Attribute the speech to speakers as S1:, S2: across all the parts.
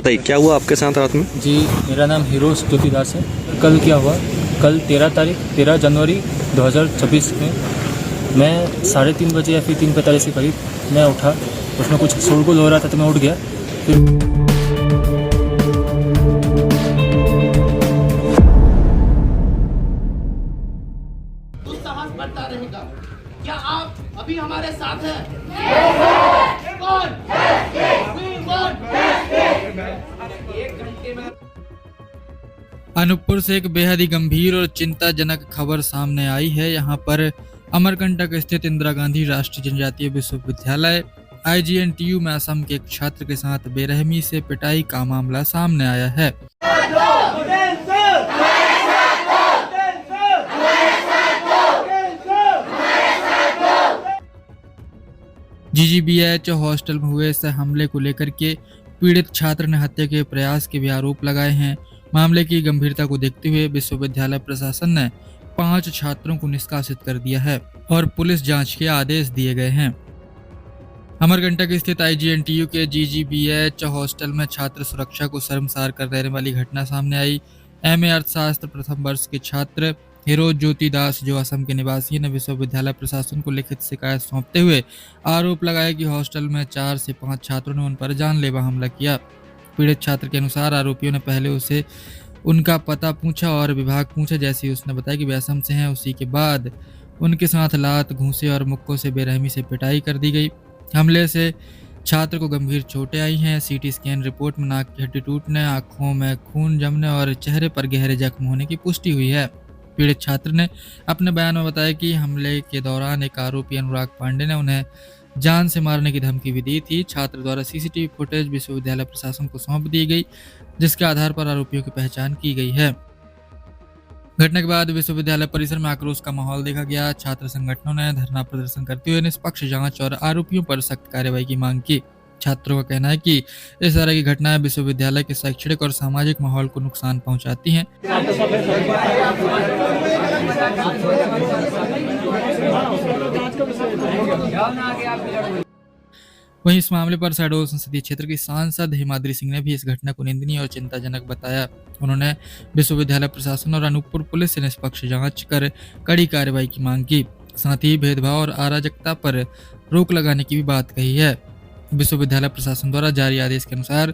S1: बताइए क्या हुआ आपके साथ रात में?
S2: जी, मेरा नाम हीरो ज्योति दास है। कल क्या हुआ, कल 13 जनवरी 2026 में मैं 3:30 बजे या फिर 3:45 के करीब मैं उठा। उसमें कुछ शोरगुल हो रहा था तो मैं उठ गया। फिर
S3: साहस बढ़ता रहेगा। क्या आप अभी हमारे साथ हैं? कौन? एक घंटे में
S4: अनूपपुर से एक बेहद ही गंभीर और चिंताजनक खबर सामने आई है। यहाँ पर अमरकंटक स्थित इंदिरा गांधी राष्ट्रीय जनजातीय विश्वविद्यालय IGNTU में असम के एक छात्र के साथ बेरहमी से पिटाई का मामला सामने आया है। GGBH हॉस्टल में हुए इस हमले को लेकर के पीड़ित छात्र ने हत्या के प्रयास के भी आरोप लगाए हैं। मामले की गंभीरता को देखते हुए विश्वविद्यालय प्रशासन ने 5 छात्रों को निष्कासित कर दिया है और पुलिस जांच के आदेश दिए गए हैं। अमरकंटक स्थित IGNTU के GGBH हॉस्टल में छात्र सुरक्षा को शर्मसार कर देने वाली घटना सामने आई। MA अर्थशास्त्र प्रथम वर्ष के छात्र हीरो ज्योति दास, जो असम के निवासी, ने विश्वविद्यालय प्रशासन को लिखित शिकायत सौंपते हुए आरोप लगाया कि हॉस्टल में 4 से 5 छात्रों ने उन पर जानलेवा हमला किया। पीड़ित छात्र के अनुसार आरोपियों ने पहले उसे उनका पता पूछा और विभाग पूछा। जैसे ही उसने बताया कि वे असम से हैं, उसी के बाद उनके साथ लात, घूंसे और मुक्कों से बेरहमी से पिटाई कर दी गई। हमले से छात्र को गंभीर चोटें आई हैं। CT स्कैन रिपोर्ट में नाक की हड्डी टूटने, आंखों में खून जमने और चेहरे पर गहरे जख्म होने की पुष्टि हुई है। पीड़ित छात्र ने अपने बयान में बताया कि हमले के दौरान एक आरोपी अनुराग पांडे ने उन्हें जान से मारने की धमकी भी दी थी। छात्र द्वारा CCTV फुटेज विश्वविद्यालय प्रशासन को सौंप दी गई, जिसके आधार पर आरोपियों की पहचान की गई है। घटना के बाद विश्वविद्यालय परिसर में आक्रोश का माहौल देखा गया। छात्र संगठनों ने धरना प्रदर्शन करते हुए निष्पक्ष जांच और आरोपियों पर सख्त कार्रवाई की मांग की। छात्रों का कहना है कि इस तरह की घटनाएं विश्वविद्यालय के शैक्षणिक और सामाजिक माहौल को नुकसान पहुंचाती हैं। वहीं इस मामले पर शहडोल संसदीय क्षेत्र की सांसद हिमाद्री सिंह ने भी इस घटना को निंदनीय और चिंताजनक बताया। उन्होंने विश्वविद्यालय प्रशासन और अनूपपुर पुलिस से निष्पक्ष जांच कर कड़ी कार्रवाई की मांग की। साथ ही भेदभाव और अराजकता पर रोक लगाने की भी बात कही है। विश्वविद्यालय प्रशासन द्वारा जारी आदेश के अनुसार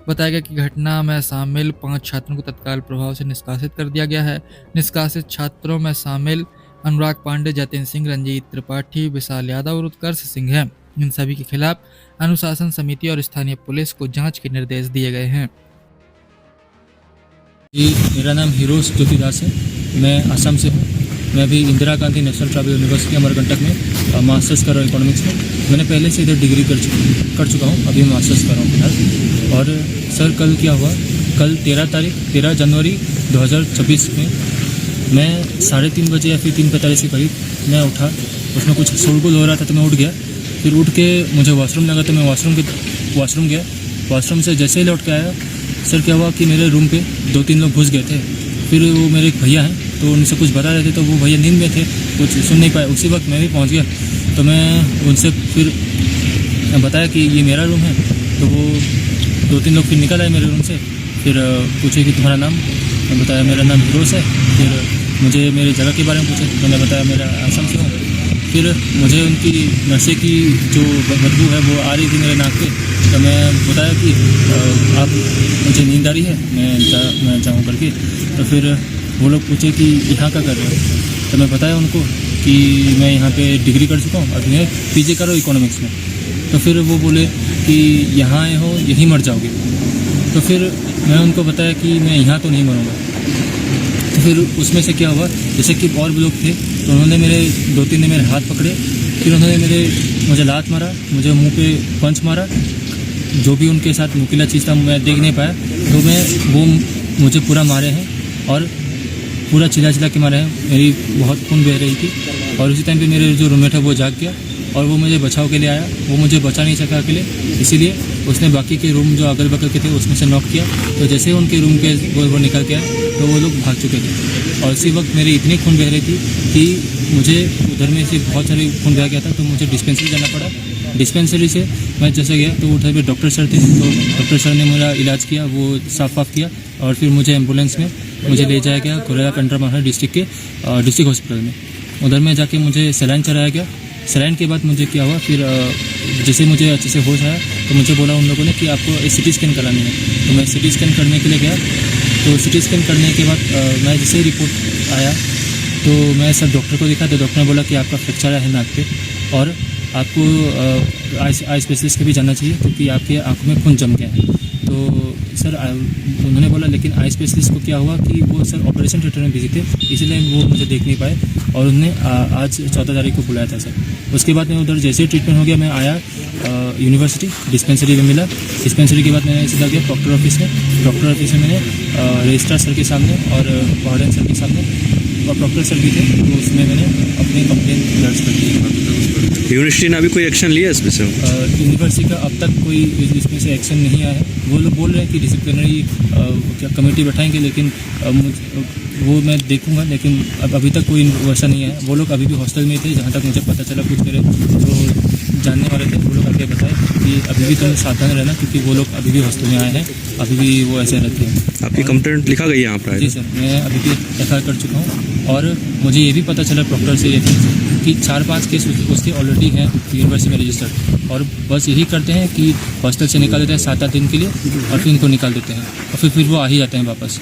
S4: बताया गया कि घटना में शामिल 5 छात्रों को तत्काल प्रभाव से निष्कासित कर दिया गया है। निष्कासित छात्रों में शामिल अनुराग पांडे, जतिन सिंह, रंजीत त्रिपाठी, विशाल यादव और उत्कर्ष सिंह हैं। इन सभी के खिलाफ अनुशासन समिति और स्थानीय पुलिस को जांच के निर्देश दिए गए हैं।
S2: जी, मेरा नाम हीरो ज्योति दास है। मैं असम से हूँ। मैं अभी Indira Gandhi national tribal university Amarkantak में मास्टर्स कर रहा हूँ इकोनॉमिक्स में। मैंने पहले से इधर डिग्री कर चुका हूँ, अभी मैं मास्टर्स कर रहा हूँ फिलहाल। और सर, कल क्या हुआ, कल 13 जनवरी 2026 में मैं 3:30 बजे या फिर 3:45 के करीब मैं उठा। उसमें कुछ शोरगुल हो रहा था तो मैं उठ गया। फिर उठ के मुझे वॉशरूम लगा तो मैं वॉशरूम गया। वॉशरूम से जैसे ही लौट के आया, सर क्या हुआ कि मेरे रूम पे 2-3 लोग घुस गए थे। फिर वो मेरे एक भैया हैं तो उनसे कुछ बता रहे थे, तो वो भैया नींद में थे, कुछ सुन नहीं पाए। उसी वक्त मैं भी पहुंच गया तो मैं उनसे फिर बताया कि ये मेरा रूम है। तो वो 2-3 लोग फिर निकल आए मेरे रूम से। फिर पूछे कि तुम्हारा नाम, मैं बताया मेरा नाम हीरोस है। फिर मुझे मेरे जगह के बारे में पूछे, मैंने बताया मेरा असम से हूँ। फिर मुझे उनकी नशे की जो बदबू है वो आ रही थी मेरे नाक पे। तो मैं बताया कि आप, मुझे नींद आ रही है, मैं जाऊँ करके। तो फिर वो लोग पूछे कि यहाँ क्या कर रहे हो। तो मैं बताया उनको कि मैं यहाँ पे डिग्री कर चुका हूँ, अभी मैं PG कर रहा हूँ इकोनॉमिक्स में। तो फिर वो बोले कि यहाँ आए हो, यहीं मर जाओगे। तो फिर मैं उनको बताया कि मैं यहाँ तो नहीं मरूँगा। तो फिर उसमें से क्या हुआ, जैसे कि और भी लोग थे तो उन्होंने 2-3 ने मेरे हाथ पकड़े। फिर उन्होंने मुझे लात मारा, मुझे मुंह पे पंच मारा। जो भी उनके साथ नुकीला चीज़ था मैं देख नहीं पाया, तो वो मुझे पूरा मारे हैं और पूरा चिल्ला के मारे हैं। मेरी बहुत खून बह रही थी। और उसी टाइम पे मेरे जो रूममेट है वो जाग गया और वो मुझे बचाव के लिए आया। वो मुझे बचा नहीं सका अकेले, इसीलिए उसने बाकी के रूम जो अगल बगल के थे उसमें से नॉक किया। तो जैसे ही उनके रूम के वो निकल के आए तो वो लोग भाग चुके थे। और इसी वक्त मेरी इतनी खून बह रही थी कि मुझे उधर में से बहुत सारे खून बह गया था, तो मुझे डिस्पेंसरी जाना पड़ा। डिस्पेंसरी से मैं जैसे गया तो उधर पे डॉक्टर सर थे, तो डॉक्टर सर ने मेरा इलाज किया, वो साफ वाफ किया और फिर मुझे एम्बुलेंस में मुझे ले जाया गया गोरेगा कंट्रामाहार डिस्ट्रिक्ट के डिस्ट्रिक्ट हॉस्पिटल में। उधर में जाके मुझे सलाइन चढ़ाया गया। सलाइन के बाद मुझे क्या हुआ, फिर जैसे मुझे अच्छे से होश आया तो मुझे बोला उन लोगों ने कि आपको एक सिटी स्कैन करानी है। तो मैं सिटी स्कैन करने के लिए गया। तो सिटी स्कैन करने के बाद मैं जैसे ही रिपोर्ट आया तो मैं सर डॉक्टर को दिखा, तो डॉक्टर ने बोला कि आपका फ्रैक्चर है नाक पे और आपको आई स्पेशलिस्ट के भी जाना चाहिए क्योंकि आपके आँखों में खून जम गया है। तो सर उन्होंने बोला, लेकिन आई स्पेशलिस्ट को क्या हुआ कि वो सर ऑपरेशन थिएटर में बिजी थे, इसलिए वो मुझे देख नहीं पाए और उन्होंने आज 14 तारीख को बुलाया था सर। उसके बाद मैं उधर जैसे ट्रीटमेंट हो गया मैं आया यूनिवर्सिटी डिस्पेंसरी में मिला। डिस्पेंसरी के बाद मैंने सीधा गया डॉक्टर ऑफिस में। डॉक्टर ऑफिस में मैंने रजिस्ट्रार सर के सामने और वार्डन सर के सामने और डॉक्टर सर भी थे, तो उसमें मैंने अपनी कंप्लेन दर्ज कर दी।
S1: यूनिवर्सिटी ने अभी कोई एक्शन लिया इसमें से?
S2: यूनिवर्सिटी का अब तक कोई इसमें से एक्शन नहीं आया है। वो लोग बोल रहे हैं कि डिसिप्लिनरी क्या कमेटी बैठाएंगे, लेकिन वो मैं देखूंगा, लेकिन अब अभी तक कोई वैसा नहीं है। वो लोग अभी भी हॉस्टल में थे, जहाँ तक मुझे पता चला। कुछ मेरे जो जानने वाले थे वो लोग आगे बताए कि अभी भी तुम सावधान रहना क्योंकि वो लोग अभी भी हॉस्टल में आए हैं, अभी भी वो ऐसे रहते हैं।
S1: आपकी कंप्लेंट लिखा गई यहाँ पर?
S2: जी सर, मैं अभी भी FIR कर चुका हूँ और मुझे ये भी पता चला डॉक्टर से ये कि 4-5 केस उसके ऑलरेडी हैं यूनिवर्सिटी में रजिस्टर्ड, और बस यही करते हैं कि हॉस्टल से निकाल देते हैं 7-8 दिन के लिए और फिर इनको निकाल देते हैं और फिर वो आ ही जाते हैं वापस।